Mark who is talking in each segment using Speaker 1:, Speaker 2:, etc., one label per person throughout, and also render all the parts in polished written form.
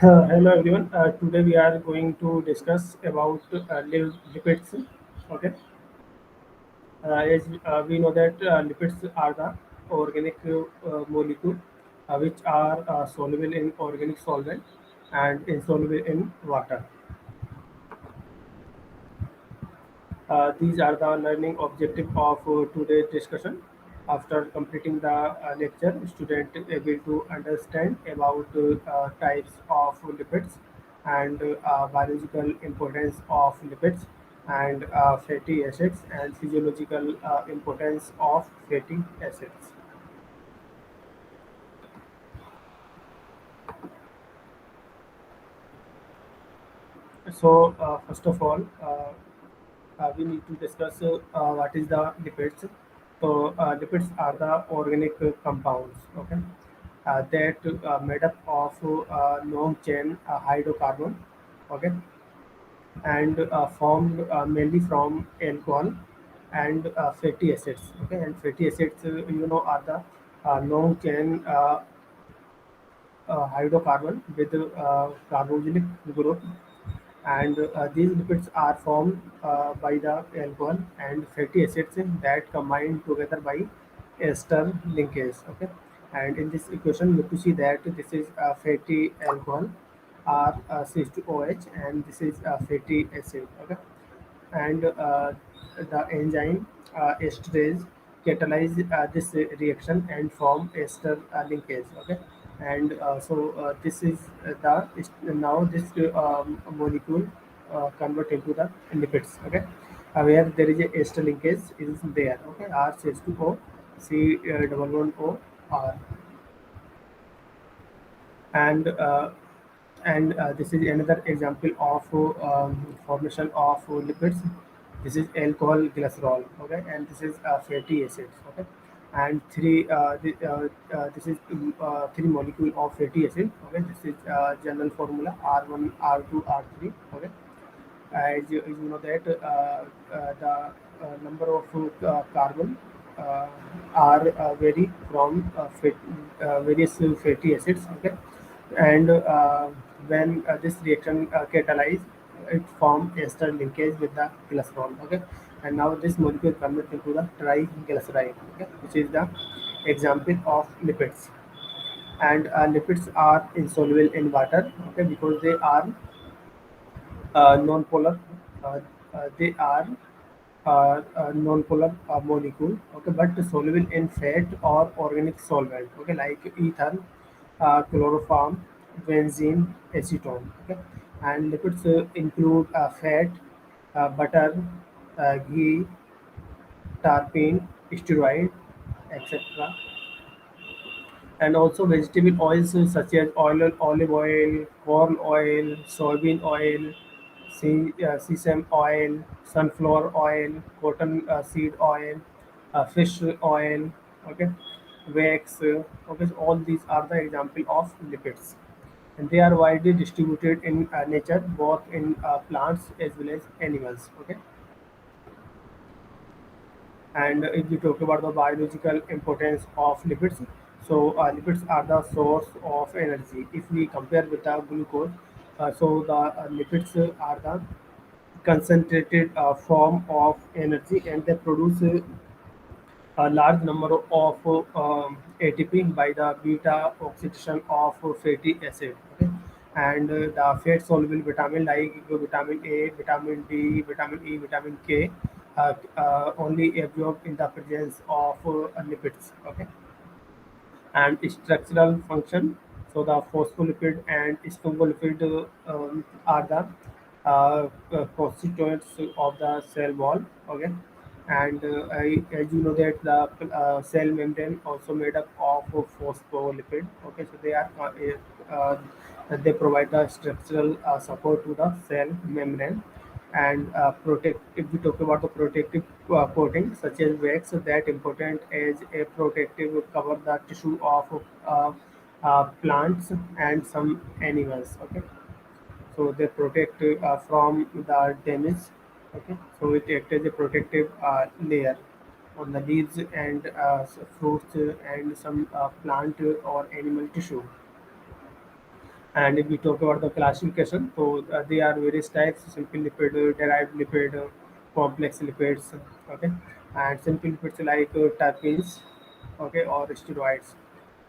Speaker 1: Hello everyone. Today we are going to discuss about lipids. Okay. As we know that lipids are the organic molecule which are soluble in organic solvent and insoluble in water. These are the learning objective of today's discussion. After completing the lecture, student able to understand about types of lipids and biological importance of lipids and fatty acids and physiological importance of fatty acids. So, first of all, we need to discuss what is the lipids. So, lipids are the organic compounds, okay, that made up of long chain hydrocarbon, okay, and formed mainly from alcohol and fatty acids, okay, and fatty acids, are the long chain hydrocarbon with carboxylic group, and these lipids are formed by the alcohol and fatty acids that combine together by ester linkage, okay, and in this equation you have to see that this is a fatty alcohol or CH2OH and this is a fatty acid, okay, and the enzyme esterase catalyze this reaction and form ester linkage, okay, and this is now this molecule convert into the lipids, okay, where there is a ester linkage is there, okay, RCH2O C double one O R, and this is another example of formation of lipids. This is alcohol glycerol, okay, and this is fatty acids, okay, and this is three molecule of fatty acid, okay. This is general formula R1, R2, R3, okay. As you know that the number of carbon uh, are vary from various fatty acids, okay, and when this reaction catalyze, it form ester linkage with the glycerol, okay, and now this molecule converts into the triglyceride, okay, which is the example of lipids, and lipids are insoluble in water, okay, because they are non-polar. Uh, they are non-polar molecule, okay, but soluble in fat or organic solvent, okay, like ether, chloroform, benzene, acetone, okay, and lipids include fat, butter, ghee, tarpin, steroid, etc., and also vegetable oils such as olive oil, corn oil, soybean oil, sesame oil, sunflower oil, cotton seed oil, fish oil, okay, wax, okay. So all these are the example of lipids, and they are widely distributed in nature, both in plants as well as animals, okay. And if we talk about the biological importance of lipids, so lipids are the source of energy. If we compare with the glucose, so the lipids are the concentrated form of energy, and they produce a large number of ATP by the beta oxidation of fatty acid. Okay? And the fat soluble vitamin like vitamin A, vitamin D, vitamin E, vitamin K only absorbed in the presence of lipids. Okay, and structural function. So the phospholipid and sphingolipid are the constituents of the cell wall. Okay, and as you know that the cell membrane also made up of phospholipid. Okay, so they provide the structural support to the cell membrane and protect. If we talk about the protective coating such as wax, that important as a protective cover the tissue of plants and some animals, okay, so they protect from the damage, okay, so it acts as a protective layer on the leaves and fruits and some plant or animal tissue. And if we talk about the classification, so they are various types: simple lipid, derived lipid, complex lipids. Okay, and simple lipids like terpenes, okay, or steroids.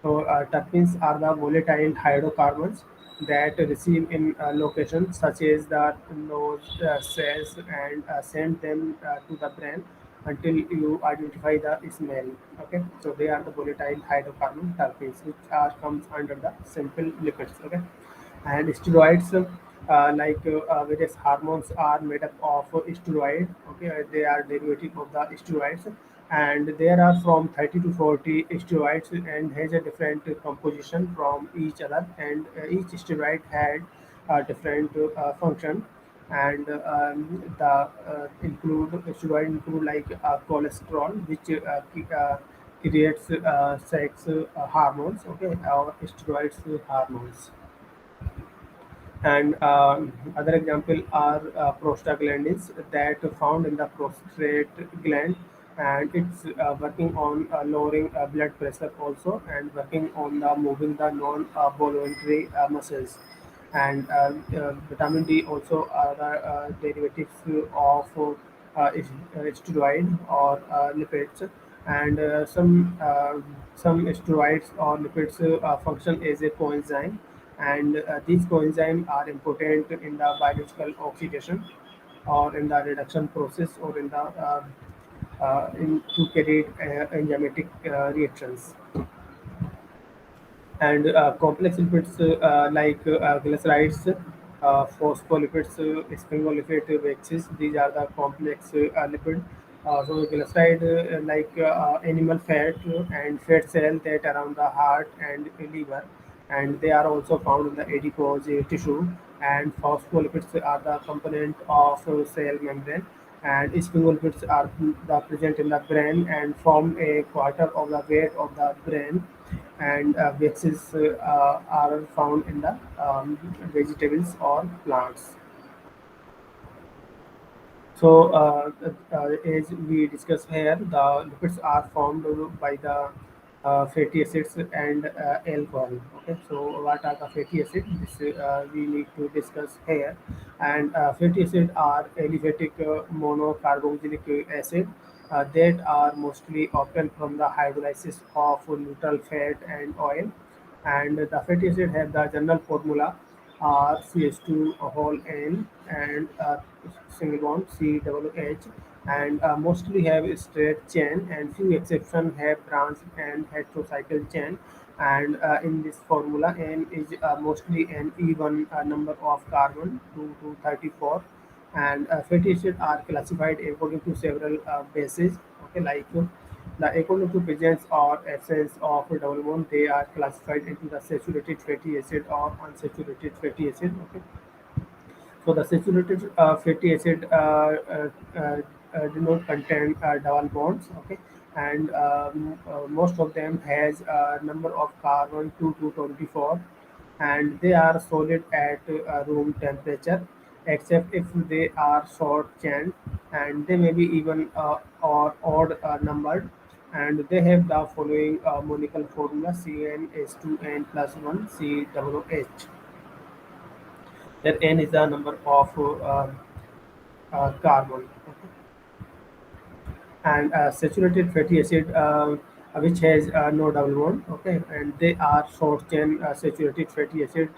Speaker 1: So terpenes are the volatile hydrocarbons that receive in locations such as the nose, cells, and send them to the brain until you identify the smell. Okay, so they are the volatile hydrocarbon terpenes, which are comes under the simple lipids. Okay, and steroids, various hormones are made up of steroid. Okay, they are derivative of the steroids, and there are from 30 to 40 steroids and has a different composition from each other, and each steroid had a different function. And the include steroid include like cholesterol, which creates sex hormones, okay, or steroids hormones. And other example are prostaglandins that found in the prostate gland, and it's working on lowering blood pressure also, and working on the moving the non-voluntary muscles. And vitamin D also are derivatives of steroid or lipids. And some steroids or lipids function as a coenzyme, and these coenzymes are important in the biological oxidation or in the reduction process or in the in to carry enzymatic reactions. And complex lipids glycerides, phospholipids, sphingolipid waxes. These are the complex lipid. So glyceride, animal fat and fat cell that around the heart and liver, and they are also found in the adipose tissue. And phospholipids are the component of cell membrane, and sphingolipids are present in the brain and form a quarter of the weight of the brain. And waxes are found in the vegetables or plants. So, as we discussed here, the lipids are formed by the fatty acids and alcohol. Okay, so what are the fatty acids? This we need to discuss here. And fatty acids are aliphatic monocarboxylic acid that are mostly obtained from the hydrolysis of neutral fat and oil. And the fatty acid have the general formula RCH2 whole N and single bond COOH, and mostly have a straight chain, and few exceptions have branch and heterocycle chain. And in this formula, N is mostly an even number of carbon 2 to 34. And fatty acids are classified according to several bases. Okay, like the according to presence or absence of double bond, they are classified into the saturated fatty acid or unsaturated fatty acid. Okay, so the saturated fatty acid do not contain double bonds. Okay, and most of them has a number of carbon 2 to 24, and they are solid at room temperature, except if they are short chain, and they may be even or odd numbered. And they have the following molecular formula: CnH2n plus 1 COOH. That N is the number of carbon. Okay, and saturated fatty acid, which has no double bond. Okay, and they are short chain saturated fatty acid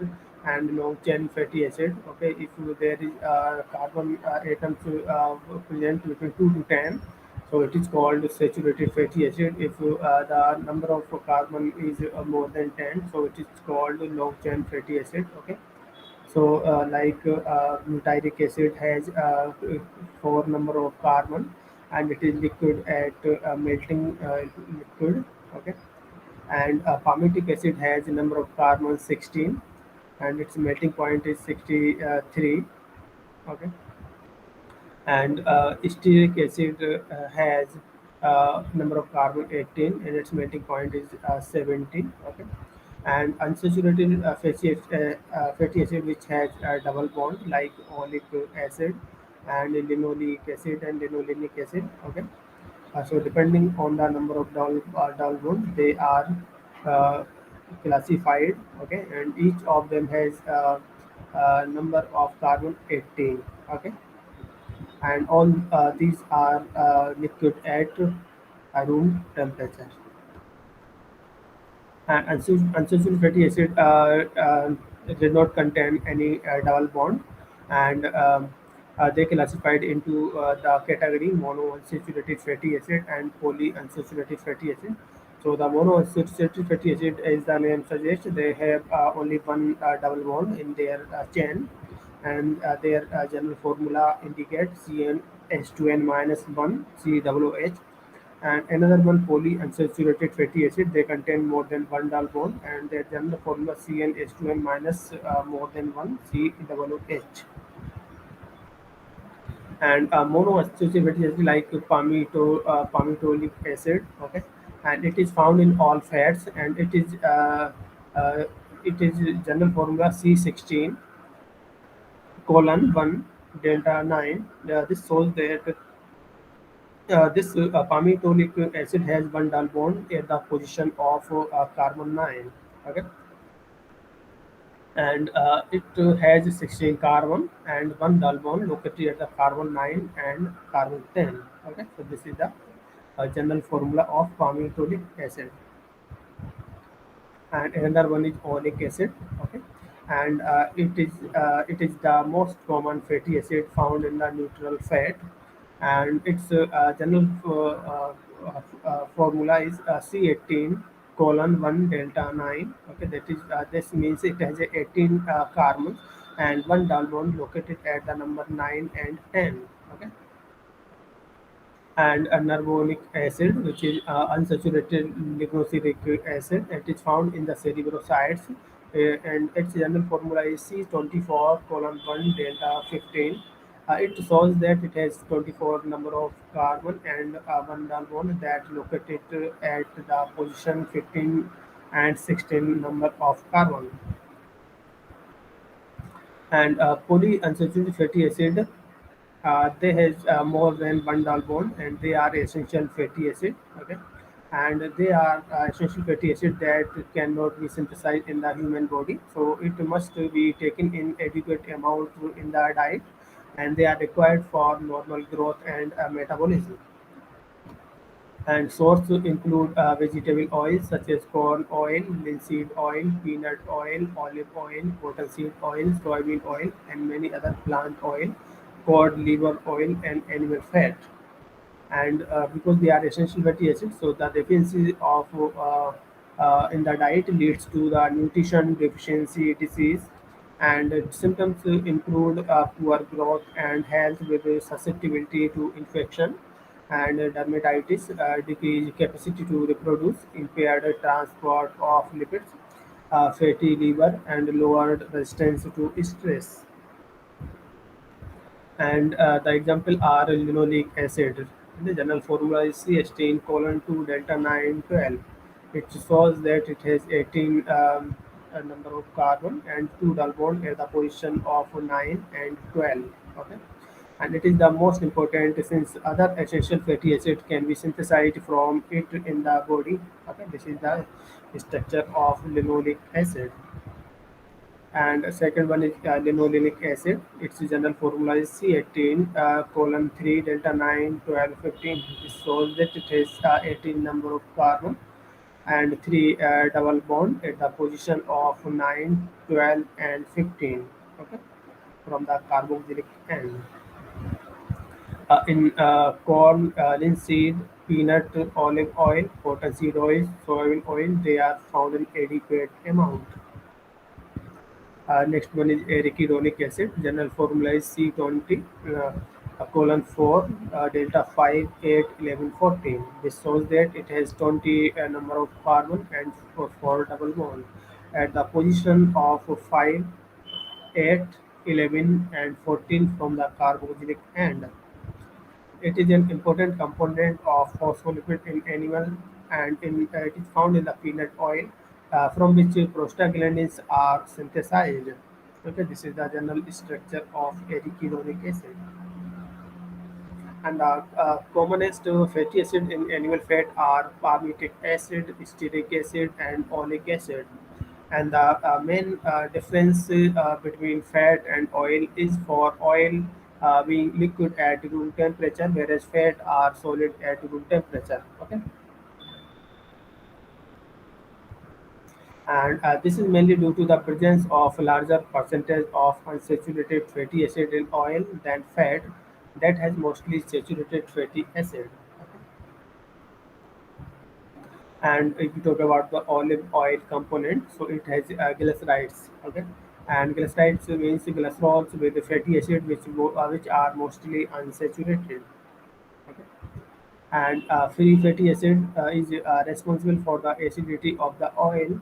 Speaker 1: and long chain fatty acid. Okay, if there is carbon atoms present between 2 to 10, so it is called saturated fatty acid. If the number of carbon is more than 10, so it is called long chain fatty acid. Okay, so, butyric acid has four number of carbon, and it is liquid at melting liquid. Okay, and palmitic acid has a number of carbon 16, and its melting point is 63. Okay, and stearic acid has number of carbon 18, and its melting point is 70. Okay, and unsaturated fatty acid which has a double bond like oleic acid and linoleic acid and linolenic acid. Okay, so depending on the number of double bond, they are uh, classified. Okay, and each of them has a number of carbon 18. Okay, and all these are liquid at room temperature. And unsaturated fatty acid did not contain any double bond, and they classified into the category monounsaturated fatty acid and polyunsaturated fatty acid. So the monounsaturated fatty acid, as the name suggests, they have only one double bond in their chain, and their general formula indicates CnH2n minus 1 COOH, and another one polyunsaturated fatty acid. They contain more than one double bond, and their general formula CnH2n minus more than one COOH. And monounsaturated fatty acid like palmitoleic acid. Okay, and it is found in all fats, and uh, it is general formula C16 colon 1 delta 9. This shows that this palmitoleic acid has one double bond at the position of carbon 9. Okay, and it has 16 carbon and one double bond located at the carbon 9 and carbon 10. Okay, so this is the general formula of palmitoleic acid. And another one is oleic acid. Okay, and it is the most common fatty acid found in the neutral fat, and its general formula is C18 colon 1 delta 9. Okay, that is this means it has a 18 carbons and one double bond located at the number 9 and 10. Okay, and a nervonic acid, which is unsaturated lignoceric acid. It is found in the cerebrocytes, and its general formula is C24 colon 1 delta 15. It shows that it has 24 number of carbon and one double bond that located at the position 15 and 16 number of carbon. And polyunsaturated fatty acid, they has more than one double bond, and they are essential fatty acid. Okay, and they are essential fatty acid that cannot be synthesized in the human body, so it must be taken in adequate amount in the diet, and they are required for normal growth and metabolism. And sources include vegetable oils such as corn oil, linseed oil, peanut oil, olive oil, cottonseed oil, soybean oil, and many other plant oil, cod liver oil, and animal fat. And because they are essential fatty acids, so the deficiency of in the diet leads to the nutrition deficiency disease, and symptoms include poor growth and health with susceptibility to infection, and dermatitis, decreased capacity to reproduce, impaired transport of lipids, fatty liver, and lowered resistance to stress. And the example are linoleic acid. The general formula is C18 colon 2 delta 9 12. It shows that it has 18 a number of carbon and two double bond at the position of 9 and 12. Okay, and it is the most important since other essential fatty acid can be synthesized from it in the body. Okay, this is the structure of linoleic acid. And the second one is linoleic acid. Its general formula is C18 colon 3 delta 9 12 15. This shows that it has 18 number of carbon and 3 double bond at the position of 9, 12, and 15. Okay, from the carboxylic end. In corn, linseed, peanut, olive oil, cottonseed oil, soybean oil, they are found in adequate amount. Next one is arachidonic acid. General formula is C20 colon 4 delta 5 8 11 14. This shows that it has 20 number of carbon and 4 double bond at the position of 5, 8, 11, and 14 from the carboxylic end. It is an important component of phospholipid in animal, and it is found in the peanut oil, from which prostaglandins are synthesized. Okay, this is the general structure of arachidonic acid. And the commonest fatty acid in animal fat are palmitic acid, stearic acid, and oleic acid. And the main difference between fat and oil is for oil being liquid at room temperature, whereas fat are solid at room temperature. Okay, and this is mainly due to the presence of a larger percentage of unsaturated fatty acid in oil than fat that has mostly saturated fatty acid. And if you talk about the olive oil component, so it has glycerides. Okay, and glycerides means glycerols with fatty acid which are mostly unsaturated. Okay, and free fatty acid is responsible for the acidity of the oil.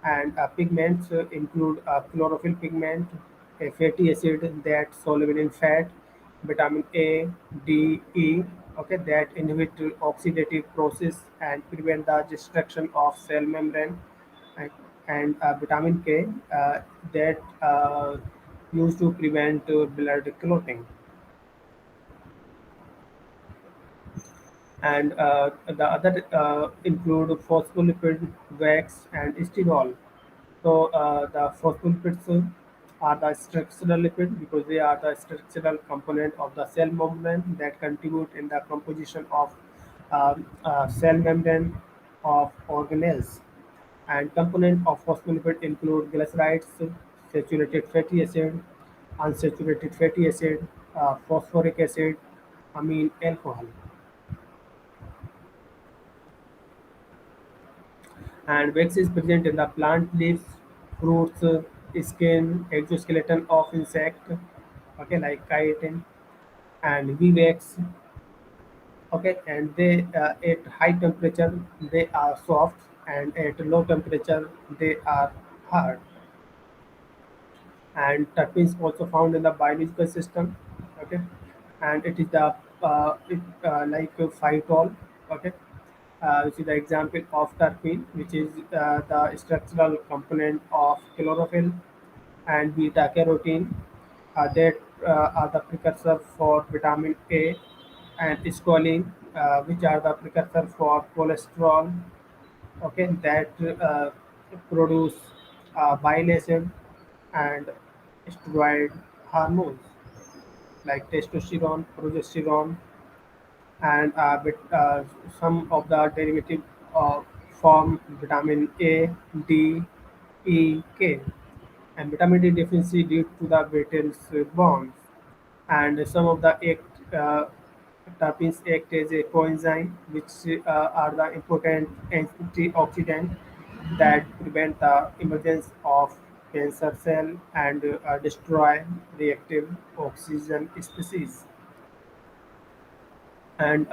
Speaker 1: And pigments include chlorophyll pigment, a fatty acid that's soluble in fat, vitamin A, D, E, okay, that inhibit oxidative process and prevent the destruction of cell membrane, and, and vitamin K that used to prevent blood clotting. And the other include phospholipid, wax, and sterol. So the phospholipids are the structural lipid because they are the structural component of the cell membrane that contribute in the composition of cell membrane of organelles. And component of phospholipid include glycerides, saturated fatty acid, unsaturated fatty acid, phosphoric acid, amine alcohol. And wax is present in the plant leaves, fruits, skin, exoskeleton of insect, okay, like chitin, and V-wax, okay, and they at high temperature they are soft, and at low temperature they are hard. And terpenes also found in the biological system, okay, and it is the like phytol, okay, which is the example of terpene, which is the structural component of chlorophyll, and beta carotene that are the precursor for vitamin A, and squalene, which are the precursor for cholesterol, okay, that produce bile acid and steroid hormones like testosterone, progesterone, and some of the derivative uh, form vitamin A, D, E, K, and vitamin D deficiency due to the Betel's bonds. And some of the terpenes act as a coenzyme, which are the important antioxidant that prevent the emergence of cancer cell and destroy reactive oxygen species. And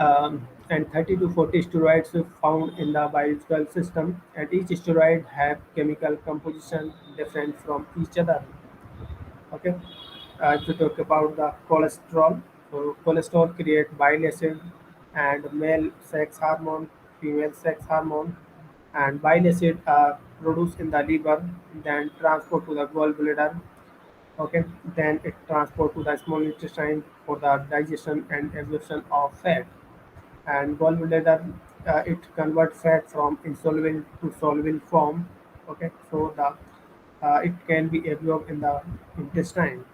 Speaker 1: 30 to 40 steroids are found in the biological system, and each steroid have chemical composition different from each other. Okay, to talk about the cholesterol. So cholesterol create bile acid and male sex hormone, female sex hormone, and bile acid produced in the liver, then transport to the gallbladder. Okay, then it transport to the small intestine for the digestion and absorption of fat. And gallbladder, it convert fat from insoluble to soluble form. Okay, so the it can be absorbed in the intestine.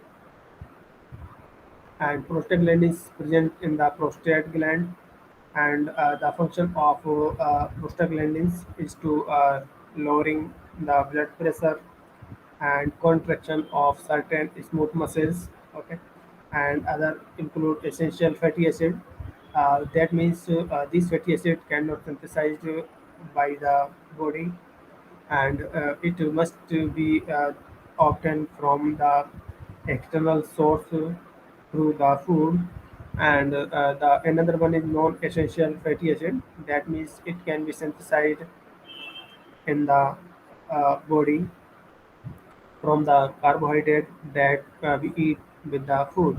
Speaker 1: And prostaglandins present in the prostate gland, and the function of prostaglandins is to lowering the blood pressure and contraction of certain smooth muscles, okay, and other include essential fatty acid. That means this fatty acid cannot synthesized by the body, and it must be obtained from the external source through the food. And the another one is non-essential fatty acid. That means it can be synthesized in the body from the carbohydrate that we eat with the food.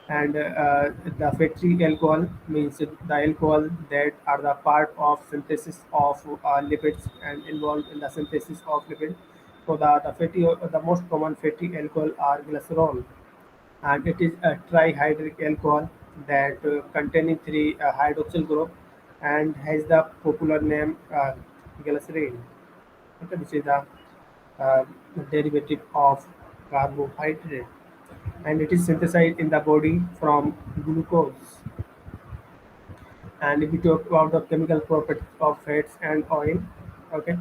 Speaker 1: And the fatty alcohol means the alcohol that are the part of synthesis of lipids and involved in the synthesis of lipids. So the most common fatty alcohol are glycerol. and it is a trihydric alcohol that containing three hydroxyl group and has the popular name glycerin. Okay, which is a uh, derivative of carbohydrate, and it is synthesized in the body from glucose. And if we talk about the chemical properties of fats and oil, okay,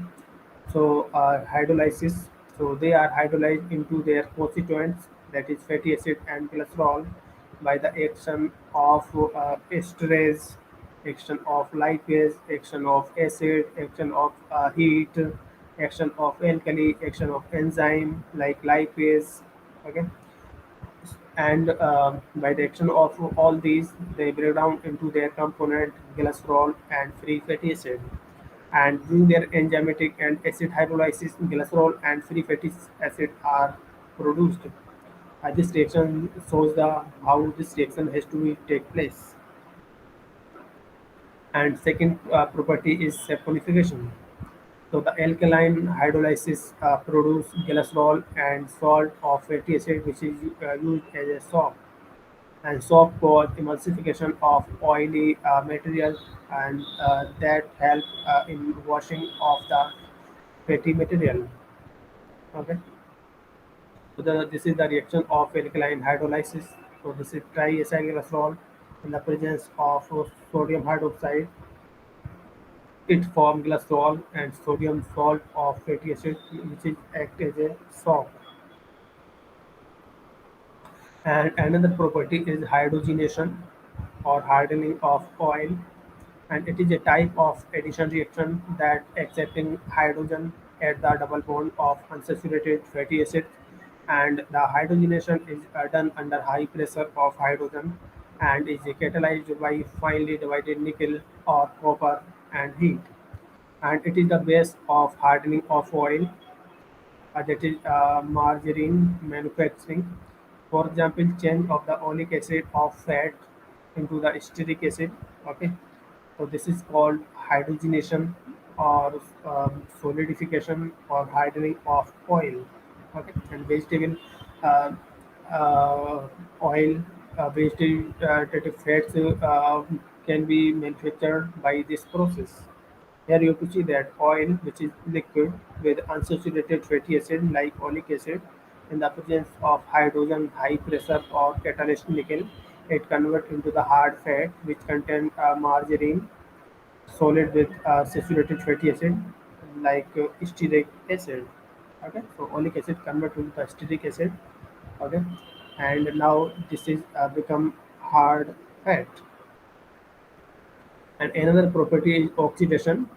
Speaker 1: so hydrolysis, so they are hydrolyzed into their constituents, that is fatty acid and cholesterol, by the action of esterase, action of lipase, action of acid, action of heat, action of alkali, action of enzyme like lipase. Okay, and by the action of all these, they break down into their component cholesterol and free fatty acid. And during their enzymatic and acid hydrolysis, glycerol and free fatty acid are produced. This reaction shows the how this reaction has to take place. And second property is saponification. So the alkaline hydrolysis produce glycerol and salt of fatty acid, which is used as a soap. And soap cause emulsification of oily material, and that help in washing of the fatty material. Okay, so this is the reaction of alkaline hydrolysis. So this is triacylglycerol in the presence of sodium hydroxide. It forms glycerol and sodium salt of fatty acid, which is act as a soap. And another property is hydrogenation or hardening of oil, and it is a type of addition reaction that accepting hydrogen at the double bond of unsaturated fatty acid, and the hydrogenation is done under high pressure of hydrogen and is catalyzed by finely divided nickel or copper and heat, and it is the base of hardening of oil, that is margarine manufacturing. For example, change of the oleic acid of fat into the stearic acid. Okay, so this is called hydrogenation or solidification or hardening of oil. Okay, and vegetable uh, uh, oil, vegetative fats can be manufactured by this process. Here you can see that oil, which is liquid with unsaturated fatty acid like oleic acid, in the presence of hydrogen, high pressure or catalyst nickel, it converts into the hard fat which contain margarine, solid with saturated fatty acid like stearic acid. Okay, so oleic acid convert to the stearic acid. Okay, and now this is become hard fat. And another property is oxidation,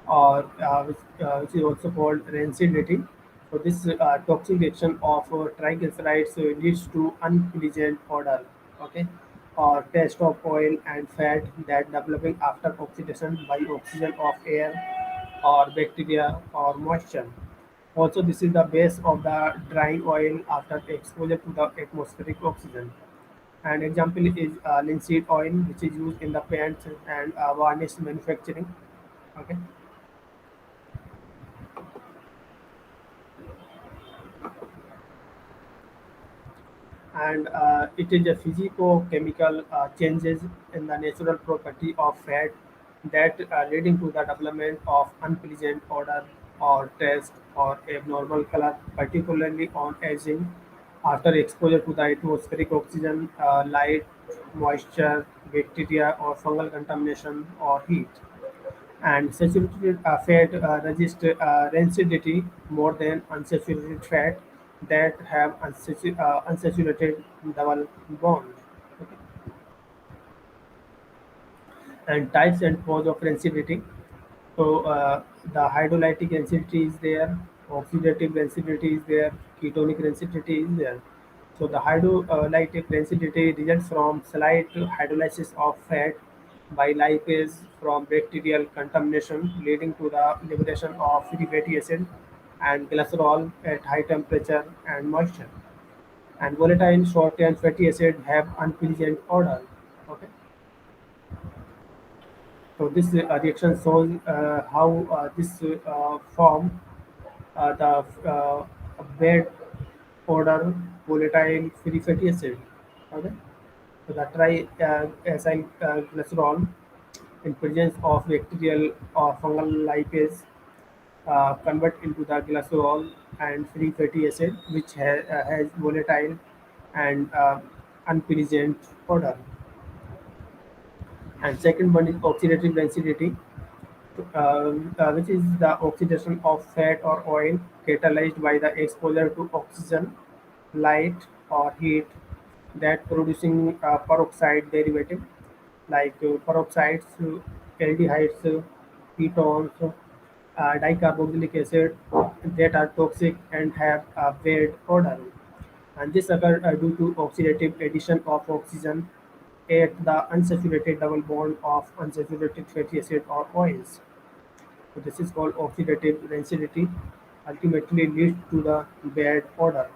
Speaker 1: or which is also called rancidity. So this toxic reaction of triglycerides leads to unpleasant odor, okay, or taste of oil and fat that developing after oxidation by oxygen of air or bacteria or moisture. Also, this is the base of the drying oil after exposure to the atmospheric oxygen. An example is linseed oil, which is used in the paints and varnish manufacturing. Okay, and it is a physico-chemical changes in the natural property of fat that leading to the development of unpleasant odor or taste or abnormal color, particularly on aging after exposure to the atmospheric oxygen, light, moisture, bacteria or fungal contamination or heat. And saturated fat resist rancidity more than unsaturated fat that have unsaturated double bond. Okay. And types and cause of rancidity. So the hydrolytic rancidity is there, oxidative rancidity is there, ketonic rancidity is there. So the hydrolytic rancidity results from slight hydrolysis of fat by lipase from bacterial contamination, leading to the liberation of free fatty acid and glycerol at high temperature and moisture. And volatile short-chain fatty acid have unpleasant odor. Okay. So this reaction shows how this form the bad order volatile free fatty acid. Okay, so the tri-acyl glycerol in presence of bacterial or fungal lipase convert into the glycerol and free fatty acid, which has volatile and unpleasant odor. And second one is oxidative density, which is the oxidation of fat or oil catalyzed by the exposure to oxygen, light, or heat that producing peroxide derivative like peroxides, aldehydes, ketones, dicarboxylic acid that are toxic and have a bad odor. And this occurs due to oxidative addition of oxygen at the unsaturated double bond of unsaturated fatty acid or oils. So this is called oxidative density. Ultimately leads to the bad odor.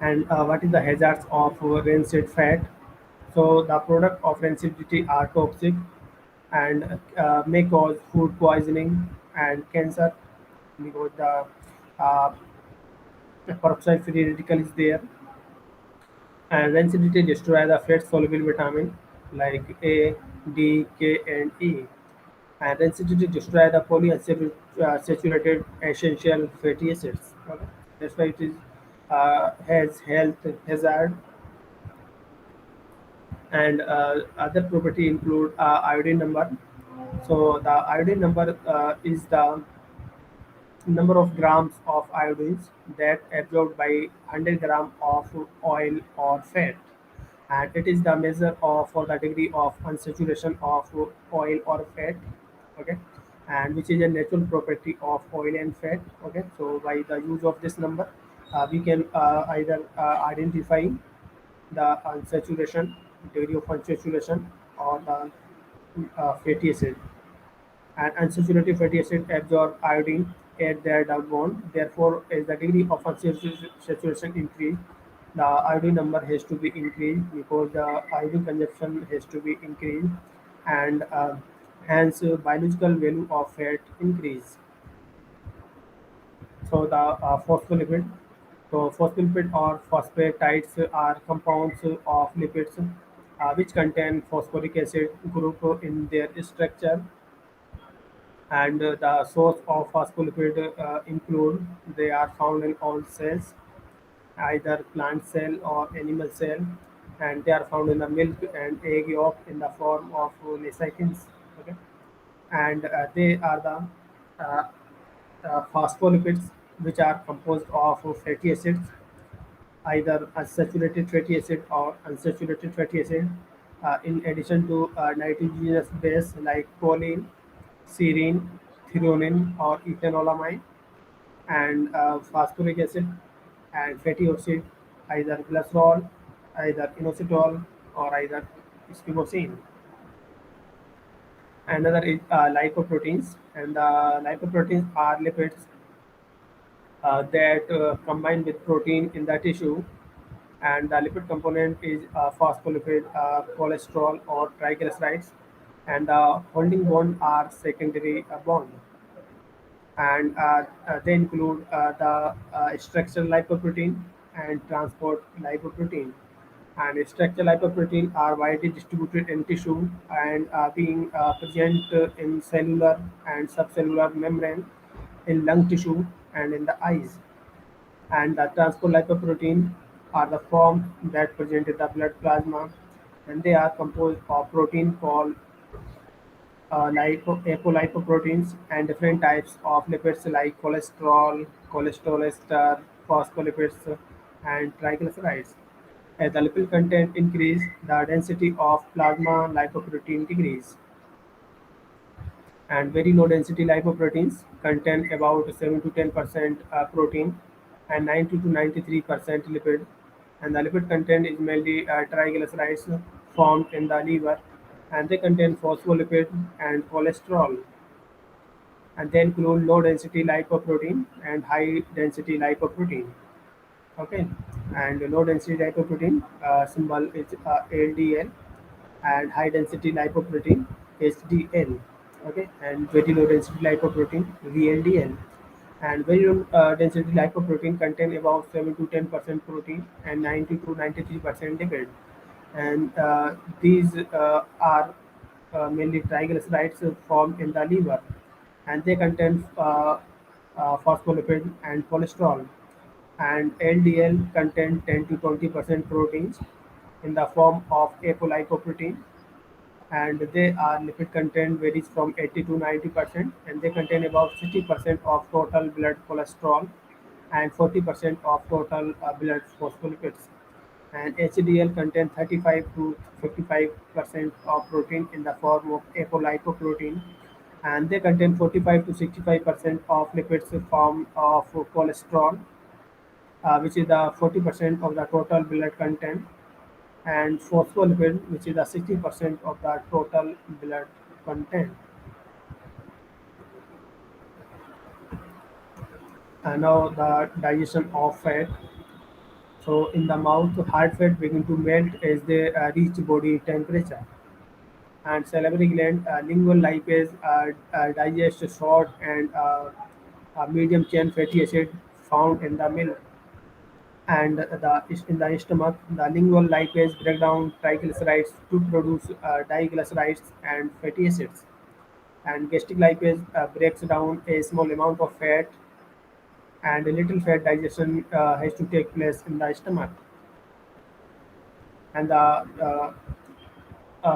Speaker 1: And what is the hazards of rancid fat? So the product of rancidity are toxic and may cause food poisoning and cancer because the uh, peroxide free radical is there. And rancidity destroy the fat soluble vitamin like A, D, K, and E. And rancidity destroy the polyunsaturated essential fatty acids. Okay? That's why it is has health hazard. And other property include iodine number. So the iodine number is the number of grams of iodines that absorbed by 100 gram of oil or fat, and it is the measure of for the degree of unsaturation of oil or fat. Okay, and which is a natural property of oil and fat. Okay, so by the use of this number we can either identify the unsaturation, degree of unsaturation, or the fatty acid. And unsaturated fatty acid absorb iodine at their double bond. Therefore, as the degree of unsaturation increase, the iodine number has to be increased because the iodine consumption has to be increased, and hence biological value of fat increase. So the phospholipid. So phospholipid or phosphatides are compounds of lipids which contain phosphoric acid group in their structure. And the source of phospholipid include they are found in all cells, either plant cell or animal cell, and they are found in the milk and egg yolk in the form of lecithins. Okay, and they are the uh, phospholipids, which are composed of fatty acids, either unsaturated fatty acid or unsaturated fatty acid, in addition to nitrogenous base like choline, serine, threonine, or ethanolamine, and phosphoric acid and fatty acid, either glycerol, either inositol, or either sphingosine. Another is lipoproteins, and lipoproteins are lipids that combine with protein in the tissue, and the lipid component is phospholipid, cholesterol, or triglycerides, and the holding bond are secondary bond, and they include the structural lipoprotein and transport lipoprotein. And structural lipoprotein are widely distributed in tissue and being present in cellular and subcellular membrane, in lung tissue, and in the eyes. And the transport lipoprotein are the form that present in the blood plasma, and they are composed of protein called apolipoproteins and different types of lipids like cholesterol, cholesterol ester, phospholipids, and triglycerides. As the lipid content increase, the density of plasma lipoprotein decrease, and very low density lipoproteins contain about 7 to 10% protein and 90 to 93% lipid, and the lipid content is mainly triglycerides formed in the liver, and they contain phospholipid and cholesterol, and they include low density lipoprotein and high density lipoprotein. Okay, and low density lipoprotein symbol is LDL, and high density lipoprotein HDL. Okay, and very low density lipoprotein VLDL. And very low density lipoprotein contain about 7 to 10% protein and 90 to 93% lipid. And these are mainly triglycerides formed in the liver, and they contain phospholipid and cholesterol. And LDL contain 10 to 20% proteins in the form of apolipoprotein, and they are lipid content varies from 80 to 90%, and they contain about 60% of total blood cholesterol and 40% of total blood phospholipids. And HDL contain 35 to 55% of protein in the form of apolipoprotein, and they contain 45 to 65% of lipids in form of cholesterol, which is the 40% of the total blood content, and phospholipid, which is the 60% of the total blood content. And now the digestion of fat. So in the mouth, hard fat begin to melt as they reach body temperature. And salivary gland, lingual lipase digest short and medium chain fatty acid found in the milk. And in the stomach, the lingual lipase break down triglycerides to produce diglycerides and fatty acids. And gastric lipase breaks down a small amount of fat, and a little fat digestion has to take place in the stomach. And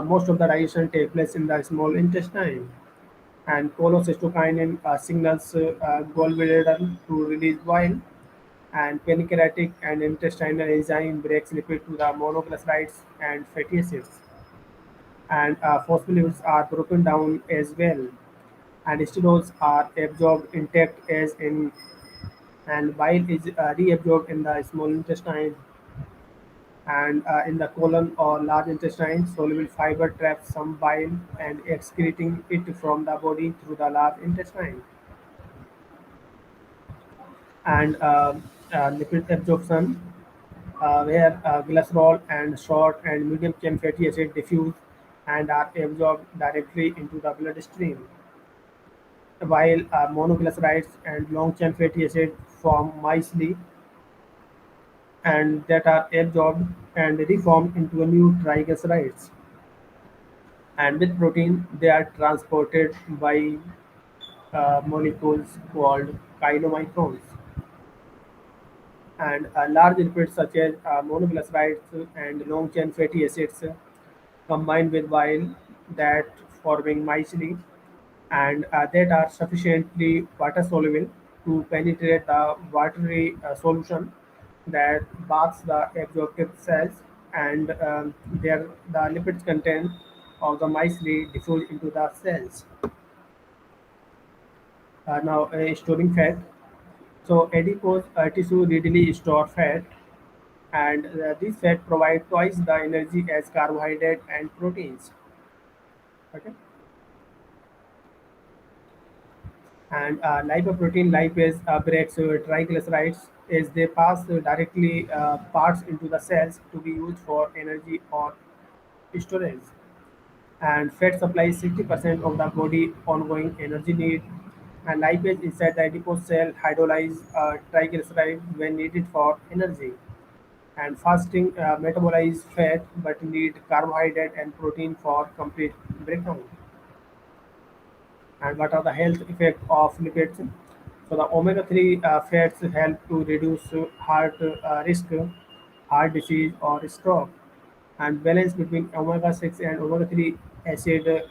Speaker 1: most of the digestion take place in the small intestine. And cholecystokinin signals gallbladder to release bile, and pancreatic and intestinal enzyme breaks lipid to the monoglycerides and fatty acids. And phospholipids are broken down as well, and sterols are absorbed intact as in, and bile is reabsorbed in the small intestine. And in the colon or large intestine, soluble fiber traps some bile and excreting it from the body through the large intestine. And lipid absorption, where glycerol and short and medium chain fatty acid diffuse and are absorbed directly into the bloodstream, while monoglycerides and long chain fatty acid form micelle and that are absorbed and reformed into a new triglycerides. And with protein, they are transported by molecules called chylomicrons. And large lipids such as monoglycerides and long chain fatty acids combine with bile that forming micelle, and that are sufficiently water soluble to penetrate the watery solution that bathes the absorptive cells, and there the lipids content of the micelle diffuse into the cells. Now, storing fat. So adipose tissue readily store fat, and this fat provide twice the energy as carbohydrate and proteins. Okay. And lipoprotein lipase breaks triglycerides as they pass directly parts into the cells to be used for energy or storage. And fat supplies 60% of the body ongoing energy need. And lipase inside the adipose cell hydrolyze triglyceride when needed for energy. And fasting metabolize fat but need carbohydrate and protein for complete breakdown. And what are the health effects of lipids? So the omega-3 fats help to reduce heart risk, heart disease or stroke. And balance between omega-6 and omega-3 acid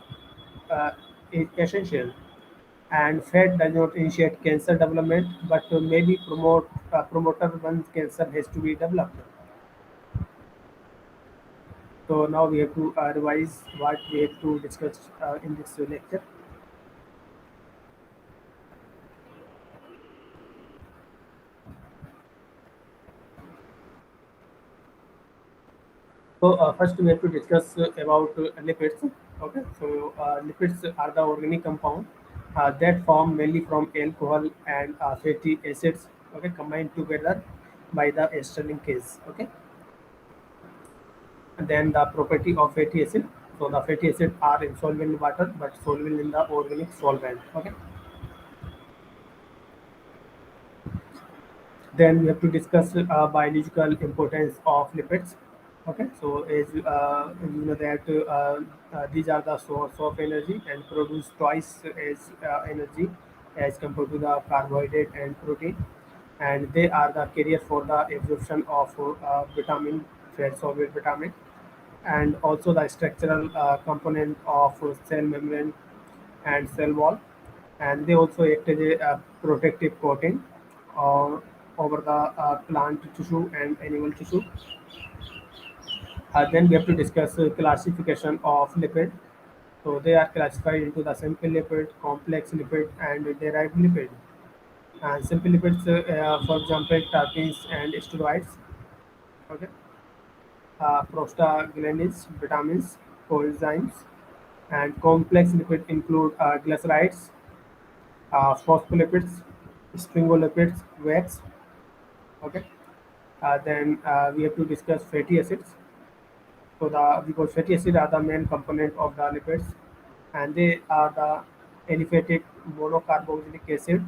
Speaker 1: is essential. And fat does not initiate cancer development, but maybe promoter once cancer has to be developed. So now we have to revise what we have to discuss in this lecture. So first we have to discuss about lipids. Okay, so lipids are the organic compound that form mainly from alcohol and fatty acids. Okay, combined together by the ester linkage. Okay, and then the property of fatty acid. So the fatty acid are insoluble in water but soluble in the organic solvent. Okay, Then we have to discuss biological importance of lipids. Okay, so as you know that these are the source of energy and produce twice as energy as compared to the carbohydrate and protein, and they are the carrier for the absorption of vitamin, fat soluble vitamin, and also the structural component of cell membrane and cell wall, and they also act as a protective coating uh, over the plant tissue and animal tissue. Then we have to discuss classification of lipid. So they are classified into the simple lipid, complex lipid, and derived lipid. And simple lipids, for example, terpenes and steroids. Okay, prostaglandins, vitamins, coenzymes, and complex lipids include glycerides, phospholipids, sphingolipids, wax. Okay. Then we have to discuss fatty acids. So the because fatty acids are the main component of the lipids, and they are the aliphatic monocarboxylic acid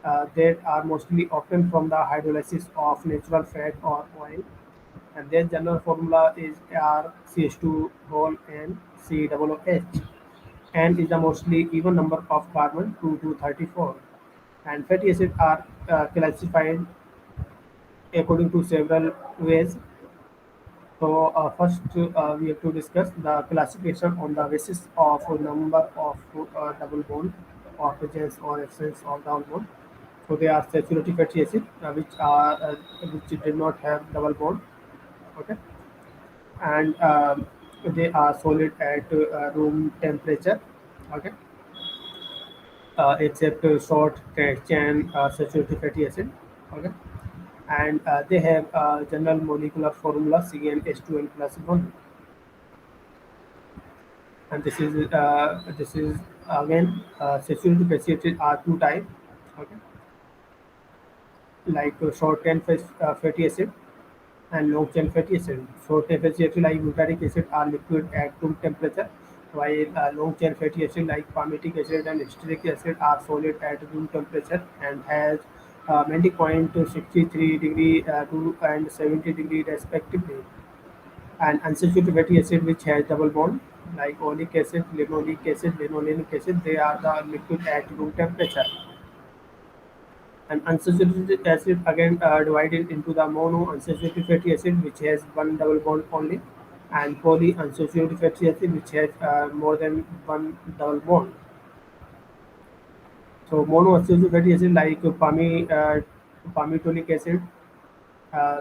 Speaker 1: that are mostly obtained from the hydrolysis of natural fat or oil. And their general formula is RCH2 whole N COOH, and is the mostly even number of carbon 2 to 34. And fatty acids are classified according to several ways. So first, we have to discuss the classification on the basis of a number of double bond or presence or absence of double bond. So they are saturated fatty acid, which did not have double bond. Okay, and they are solid at room temperature. Okay, except short chain saturated fatty acid. Okay, and they have general molecular formula CnH2n plus 1. And this is again saturated fatty acids are two type. Okay, like short chain fatty acid and long chain fatty acid. Short chain fatty acid like butyric acid are liquid at room temperature, while long chain fatty acid like palmitic acid and stearic acid are solid at room temperature and has melting point to 63 degree to and 70 degree respectively. And unsaturated fatty acid which has double bond like oleic acid, linoleic acid, they are the liquid at room temperature. And unsaturated acid again divided into the mono unsaturated fatty acid which has one double bond only, and polyunsaturated fatty acid which has more than one double bond. So mono unsaturated fatty acid like palmitoleic acid,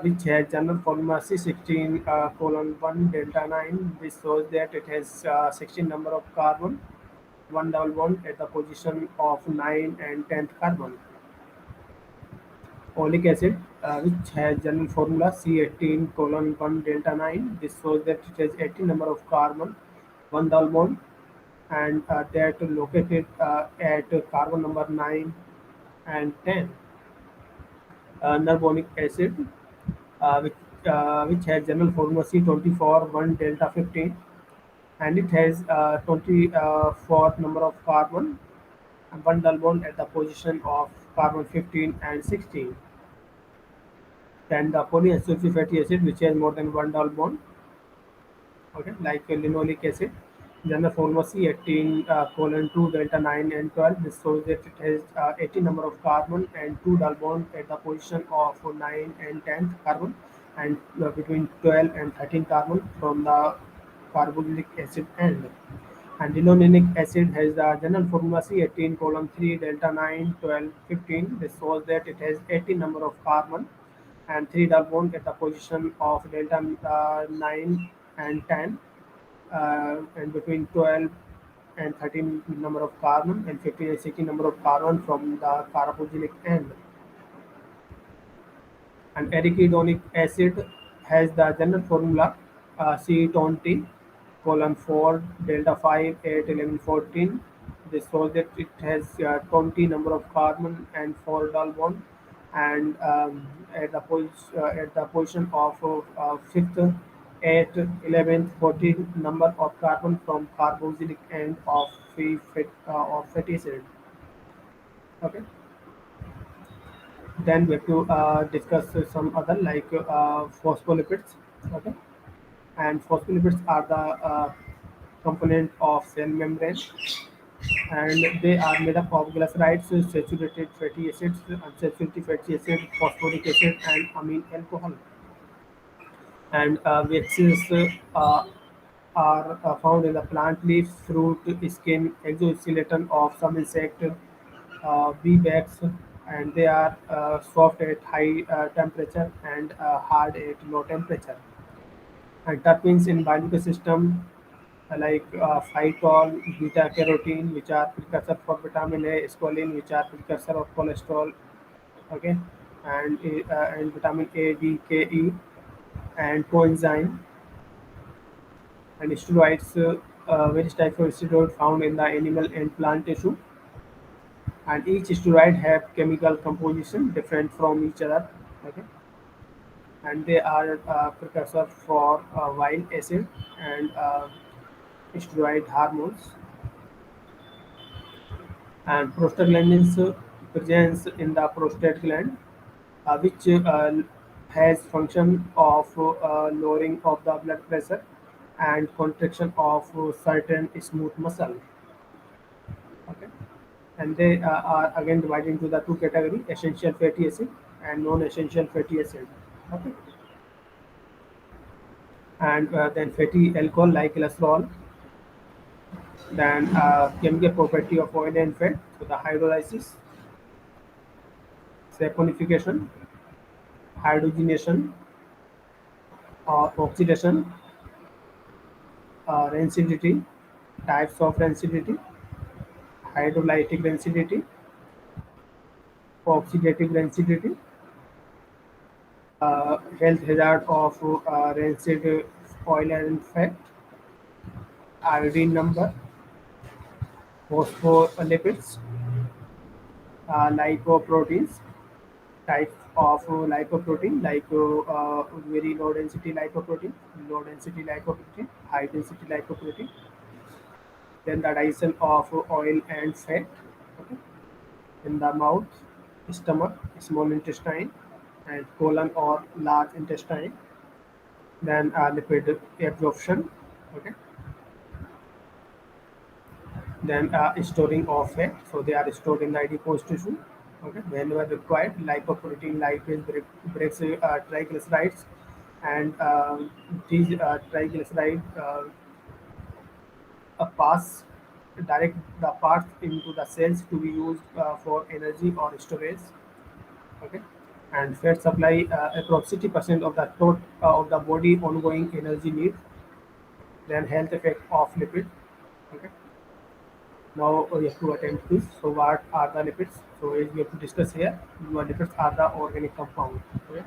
Speaker 1: which has general formula C16 colon 1 delta 9. This shows that it has 16 number of carbon, one double bond at the position of 9 and 10th carbon. Oleic acid, which has general formula C18 colon 1 delta 9. This shows that it has 18 number of carbon, one double bond, and that located at carbon number 9 and 10. Carbonic acid, which has general formula C24 1 delta 15, and it has 24 number of carbon and one double bond at the position of carbon 15 and 16. Then the polyunsaturated fatty acid which has more than one double bond, okay, like linoleic acid, general formula C18 colon 2 delta 9 and 12. This shows that it has 18 number of carbon and two double bond at the position of 9 and 10th carbon, and between 12 and 13 carbon from the carboxylic acid end. And linoleic acid has the general formula C18 colon 3 delta 9 12 15. This shows that it has 18 number of carbon and three double bond at the position of delta 9 and 10, and between 12 and 13 number of carbon and 15 and 16 number of carbon from the carboxylic end. And arachidonic acid has the general formula C20 colon 4 delta 5 8 11 14. This shows that it has 20 number of carbon and 4 double bond, and at the position of 5th 8th 11th 14th number of carbon from carboxylic end of fatty acid. Okay. Then we have to discuss some other like phospholipids. Okay, and phospholipids are the component of cell membrane, and they are made up of glycerides, saturated fatty acids, unsaturated fatty acid, phosphoric acid, and amine alcohol. And waxes are found in the plant leaves, fruit, skin, exoskeleton of some insect, bee bags, and they are soft at high temperature and hard at low temperature. And terpenes in biological system like phytol, beta carotene, which are precursor for vitamin A, squalene, which are precursor of cholesterol. Okay, and vitamin A, D, K, E, and coenzyme and steroids. Various types of steroid found in the animal and plant tissue, and each steroid have chemical composition different from each other. Okay, and they are precursor for bile acid and steroid hormones. And prostaglandins presence in the prostate gland, which has function of lowering of the blood pressure and contraction of certain smooth muscle. Okay, and they are again divided into the two category: essential fatty acid and non-essential fatty acid. Okay, and then fatty alcohol like cholesterol, then chemical property of oil and fat, so the hydrolysis, saponification, hydrogenation, oxidation, rancidity, types of rancidity, hydrolytic rancidity, oxidative rancidity, health hazard of rancid oil and fat, iodine number, phospholipids, lipoproteins, types of lipoprotein like very low density lipoprotein, high density lipoprotein, then the digestion of oil and fat. Okay, in the mouth, stomach, small intestine, and colon or large intestine. Then lipid absorption. Okay. Then storing of fat. So they are stored in the adipose tissue. Okay. Whenever required, lipoprotein lipase breaks triglycerides, and these triglycerides pass direct the parts into the cells to be used for energy or storage. Okay, and fat supply approximately 60% of the total of the body ongoing energy need. Then health effect of lipid. Okay, now we have to attempt this. So what are the lipids? So as we have to discuss here, your lipids are the organic compound. Okay,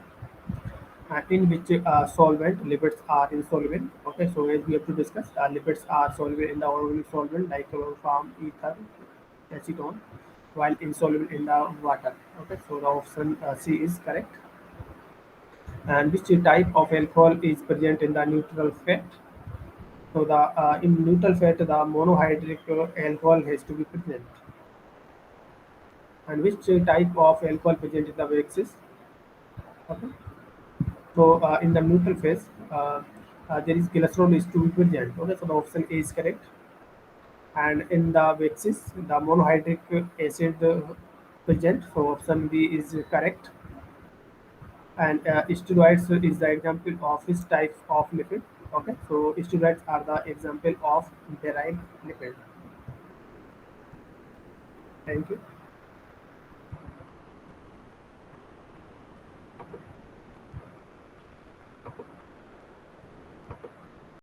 Speaker 1: in which solvent lipids are insoluble. Okay, so as we have to discuss, lipids are soluble in the organic solvent like chloroform, ether, acetone, while insoluble in the water. Okay, so the option C is correct. And which type of alcohol is present in the neutral fat? So the in neutral fat, the monohydric alcohol has to be present. And which type of alcohol present in the waxes? Okay. So in the neutral phase, there is glycerol is to be present. Okay, so the option A is correct. And in the waxes, the monohydric acid present. So option B is correct. And steroids is the example of this type of lipid. Okay, so steroids are the example of derived lipid. Thank you.